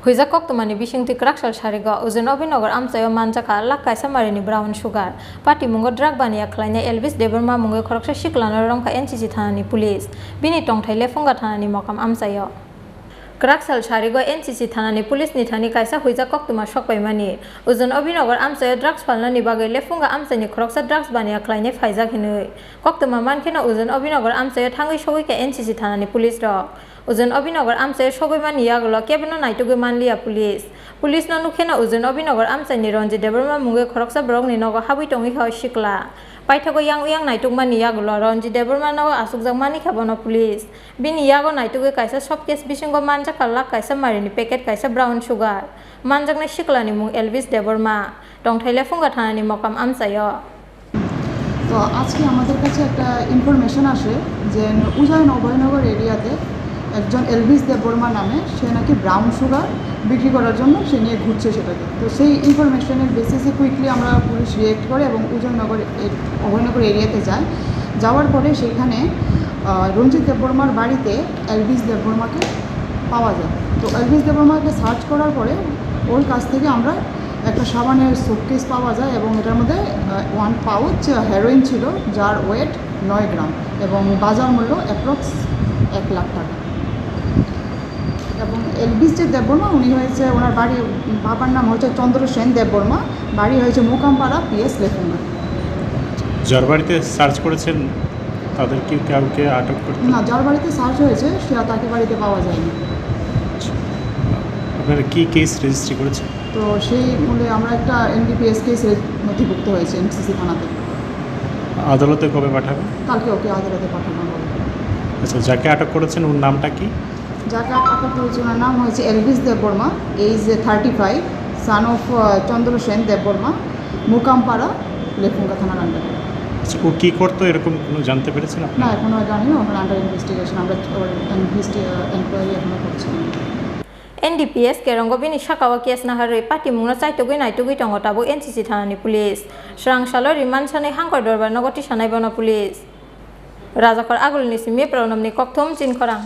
Huizak Koktumani Bishing Tikrakshal Shariga, Ujan Abhoynagar Amchaio Manjakha, Lakh Kaisa Marini brown sugar. Party Mungo drug bania Kleine Elvis Deberma Mungo Khorang Sikalni Rongka NCC Thani police. Bini Tongthai Lefunga Thani Mokam Amchaio. Krakshal Sharigo NCC Thani police ni Thani Kaisa Huizak Koktuma Shokpai Mani. Ujan Abhoynagar Amchaio drugs Palani Bagai Lefunga Amchaini Khorang drugs bania Kleine Faizak Hinui. Koktuma Mankina Ujan Abhoynagar Amchaio Thangi Showika NCC Thani police dog. Ujan Abhoynagar Amchaio Shogaiman Yago Kebino Naitugu Manlia police. Police no Nukena Ujan Abhoynagar Amchaini Ronji Deberma Mungo Khorang Brong ni Nogo Habitongi Ho Shikla. Paithago yang Naitugman Yago Ronji Deberma no Asukzamani Kabono police. Bini Yago Naitugu Kaisa Shopcase Bishingo Manjakha Lakh Kaisa Marini packet Kaisa brown sugar. Manjakha Sikalni Mung Elvis Deberma. Tongthai Lefunga Thani Mokam Amchaio. তো আজকে আমাদের কাছে একটা information আসে যে উজান অভয়নগর এরিয়াতে একজন Elvis Debbarma নামে সে নাকি ব্রাউন সুগার বিক্রি করার জন্য সে নিয়ে ঘুরছে সেটাকে। তো সেই ইনফরমেশনের বেসিসে কুইকলি আমরা পুলিশ রিয়েক্ট করে এবং অভয়নগর এরিয়াতে যাওয়ার পরে সেখানে রঞ্জিত দেববর্মার বাড়িতে এলভিস দেববর্মাকে পাওয়া যায়। তো এলভিস দেববর্মাকে সার্চ করার পরে ওর কাছ থেকে আমরা একটা সাবানের সুটকেস পাওয়া যায় এবং এটার মধ্যে 1 পাউচ হেরোইন ছিল যার ওয়েট 9 গ্রাম এবং বাজার মূল্য অ্যাপ্রক্স 1 লাখ টাকা। এবং এলভিস যে দেববর্মা উনি হয়েছে ওনার বাড়ি বাবার নাম হচ্ছে চন্দ্রসেন দেববর্মা, বাড়ি হয়েছে মোকামপাড়া PS লেফুঙ্গা। যার বাড়িতে সার্চ করেছেন তাদের কি কাউকে আটক করতে? না, যার বাড়িতে সার্চ হয়েছে সে তাকে বাড়িতে পাওয়া যায়নি। আপনারা কি কেস রেজিস্ট্রি করেছেন? তো সেই মূলে আমরা একটা NDPS কেস নথিভুক্ত হয়েছে NCC থানাতে। আদালতে কবে পাঠাবেন? কালকে ওকে আদালতে পাঠানো হবে। আচ্ছা, যাকে আটক করেছেন ওর নামটা কি? যাকে আটক করেছে ওনার নাম হয়েছে Elvis Debbarma, age 35, son of Chandrasen Debbarma, Mukampara Lefunga থানার আন্ডারে। আচ্ছা, ও কী করতো এরকম কোনো জানতে পেরেছেন আপনি? না, এখনও জানি না, ওনার আন্ডার ইনভেস্টিগেশন, আমরা এনকোয়ারি এখনও করছি। NDPS Kerongo Bini Shakawa Kies Nahari Pati Muna Saitugui Naitugui Tongotabu NCC Thani police. Shrang Shalo Riman Shani Hankodorba Nogoti Shanai Bono police. Razakor Agul Nisi Mipronum Nikoktum Chin Khorang.